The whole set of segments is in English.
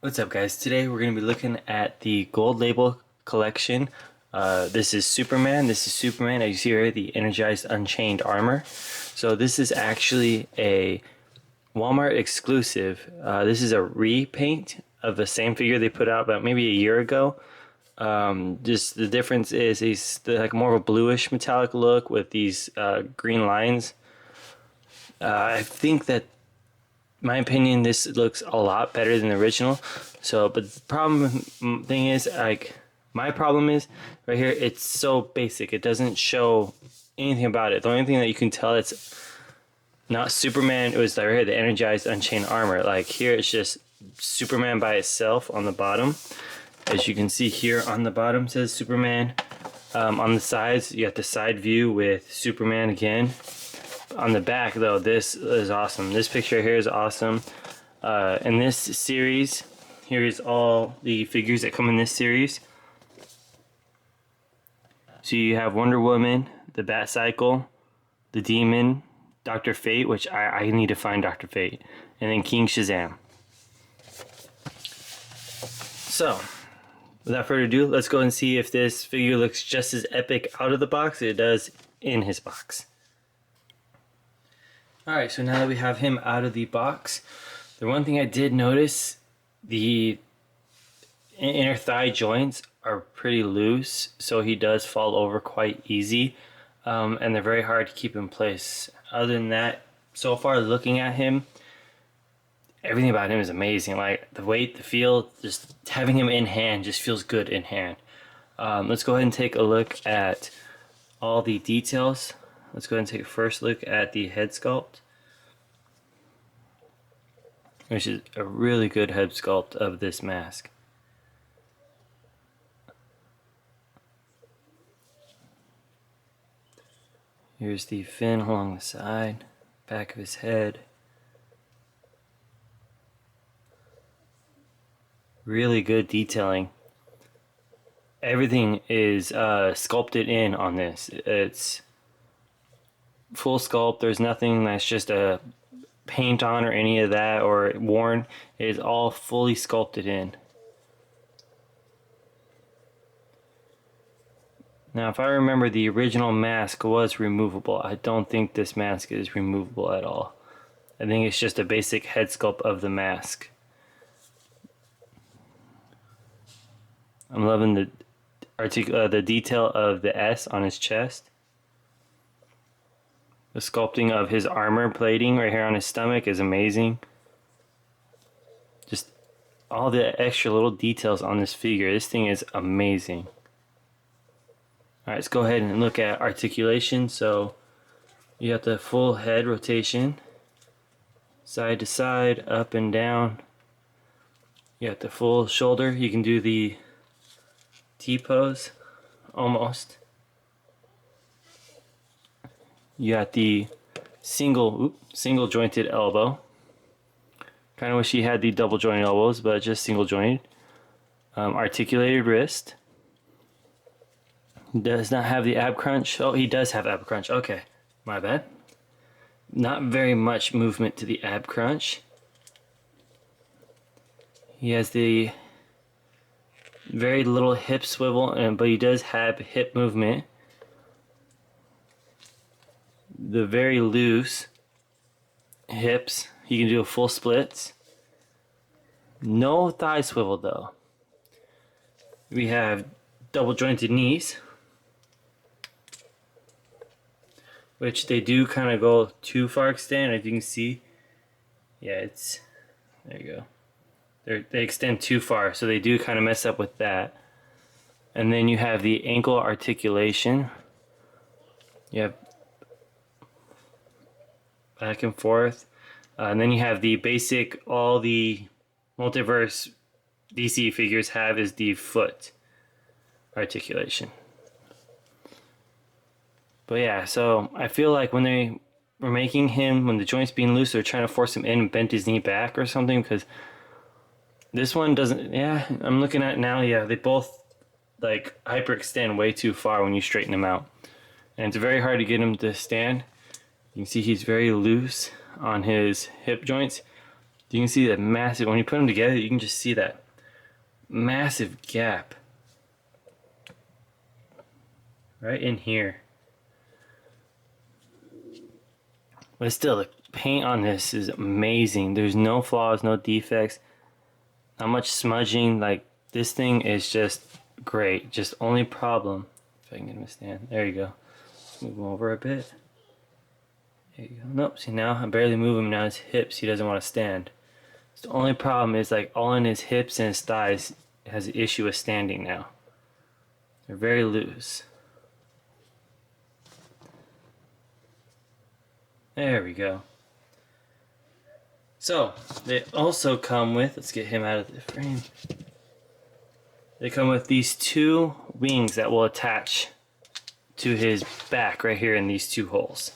What's up, guys? Today we're going to be looking at the gold label collection. This is Superman. This is Superman, as you see here, the Energized Unchained Armor. So this is actually a Walmart exclusive. This is a repaint of the same figure they put out about maybe a year ago. Just the difference is he's like more of a bluish metallic look with these green lines. I think that, my opinion, this looks a lot better than the original. So, but the problem thing is, like, my problem is right here, it's so basic. It doesn't show anything about it. The only thing that you can tell it's not Superman, it was right here, the Energized Unchained Armor. Like here, it's just Superman by itself on the bottom. As you can see here on the bottom, says Superman. On the sides, you got the side view with Superman again. On the back, though, this is awesome. This picture here is awesome. In this series, here's all the figures that come in this series. So you have Wonder Woman, the Bat Cycle, the Demon, Dr. Fate, which I need to find Dr. Fate, and then King Shazam. So, without further ado, let's go and see if this figure looks just as epic out of the box as it does in his box. Alright, so now that we have him out of the box, the one thing I did notice, the inner thigh joints are pretty loose, so he does fall over quite easy, and they're very hard to keep in place. Other than that, so far looking at him, everything about him is amazing. Like the weight, the feel, just having him in hand just feels good in hand. Let's go ahead and take a look at all the details. Let's go ahead and take a first look at the head sculpt, which is a really good head sculpt of this mask. Here's the fin along the side, back of his head. Really good detailing. Everything is sculpted in on this. It's full sculpt. There's nothing that's just a paint on or any of that or worn. It is all fully sculpted in. Now, if I remember, the original mask was removable. I don't think this mask is removable at all. I think it's just a basic head sculpt of the mask. I'm loving the detail of the S on his chest. The sculpting of his armor plating right here on his stomach is amazing. Just all the extra little details on this figure. This thing is amazing. Alright, let's go ahead and look at articulation. So you have the full head rotation, side to side, up and down. You got the full shoulder. You can do the T-pose, almost. You got the single jointed elbow. Kind of wish he had the double jointed elbows, but just single jointed. Articulated wrist. Does not have the ab crunch. Oh, he does have ab crunch. Okay, my bad. Not very much movement to the ab crunch. He has the very little hip swivel, but he does have hip movement. The very loose hips. He can do a full splits. No thigh swivel though. We have double jointed knees, which they do kind of go too far extend. As you can see, yeah, it's, there you go. They extend too far, so they do kind of mess up with that. And then you have the ankle articulation. You have back and forth. And then you have the basic, all the Multiverse DC figures have is the foot articulation. But yeah, so I feel like when they were making him, when the joint's being loose, they're trying to force him in and bent his knee back or something, because this one doesn't. Yeah, I'm looking at it now. Yeah, they both like hyperextend way too far when you straighten them out, and it's very hard to get him to stand. You can see he's very loose on his hip joints. You can see that massive, when you put them together, you can just see that massive gap right in here. But still, the paint on this is amazing. There's no flaws, no defects, not much smudging. Like, this thing is just great. Just only problem, if I can get him to stand. There you go. Let's move him over a bit. There you go. Nope, see now I barely move him. Now his hips, he doesn't want to stand. So the only problem is like all in his hips and his thighs has an issue with standing now. They're very loose. There we go. So they also come with, let's get him out of the frame. They come with these two wings that will attach to his back right here in these two holes.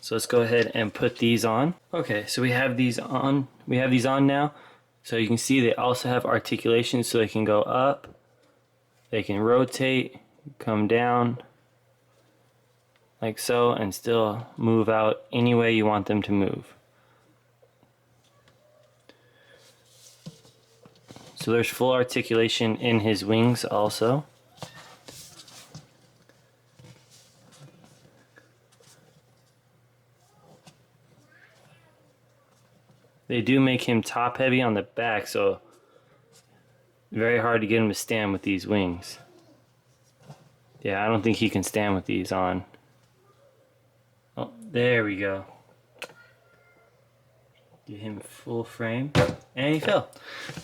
So let's go ahead and put these on. Okay, so we have these on. We have these on now. So you can see they also have articulation, so they can go up, they can rotate, come down, like so, and still move out any way you want them to move. So there's full articulation in his wings also. They do make him top heavy on the back, so very hard to get him to stand with these wings. Yeah, I don't think he can stand with these on. Oh, there we go. Get him full frame, and he fell.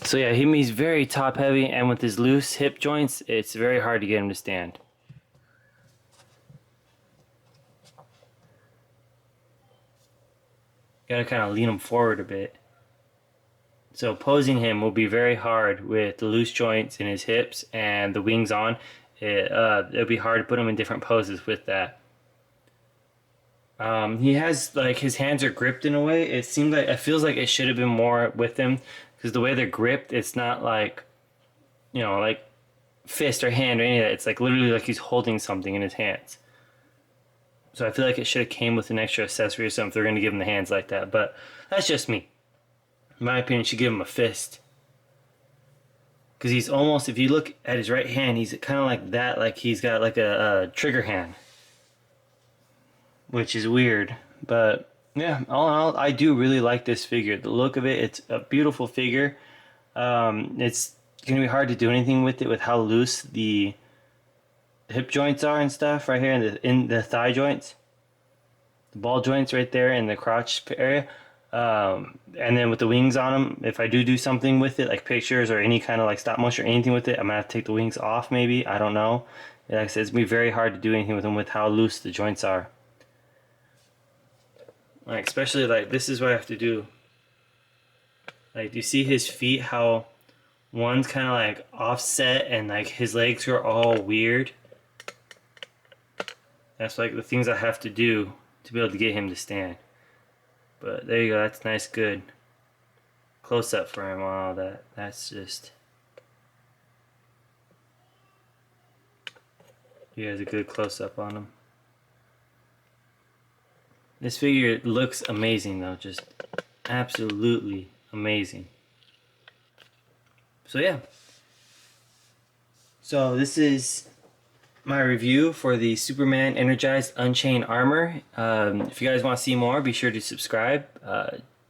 So yeah, he's very top heavy, and with his loose hip joints, it's very hard to get him to stand. Gotta kind of lean him forward a bit. So posing him will be very hard with the loose joints in his hips and the wings on. It'll be hard to put him in different poses with that. He has, like, his hands are gripped in a way. It seems like, it feels like it should have been more with him, because the way they're gripped, it's not like, you know, like fist or hand or any of that. It's like literally like he's holding something in his hands. So I feel like it should have came with an extra accessory or something if they're going to give him the hands like that. But that's just me. In my opinion, you should give him a fist. Because he's almost, if you look at his right hand, he's kind of like that. Like he's got like a trigger hand. Which is weird. But yeah, all in all, I do really like this figure. The look of it, it's a beautiful figure. It's going to be hard to do anything with it with how loose the hip joints are and stuff right here in the thigh joints, the ball joints right there in the crotch area, and then with the wings on them, if I do something with it like pictures or any kind of like stop motion or anything with it, I'm gonna have to take the wings off maybe. I don't know. Like I said, it's gonna be very hard to do anything with them with how loose the joints are. Like especially like this is what I have to do. Like, do you see his feet, how one's kind of like offset and like his legs are all weird? That's like the things I have to do to be able to get him to stand. But there you go, that's nice, good close up for him on all that. That's just, he has a good close up on him. This figure looks amazing though, just absolutely amazing. So yeah. So this is my review for the Superman Energized Unchained Armor. If you guys want to see more, be sure to subscribe.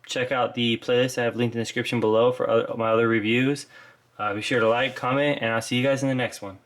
Check out the playlist I have linked in the description below for my other reviews. Be sure to like, comment, and I'll see you guys in the next one.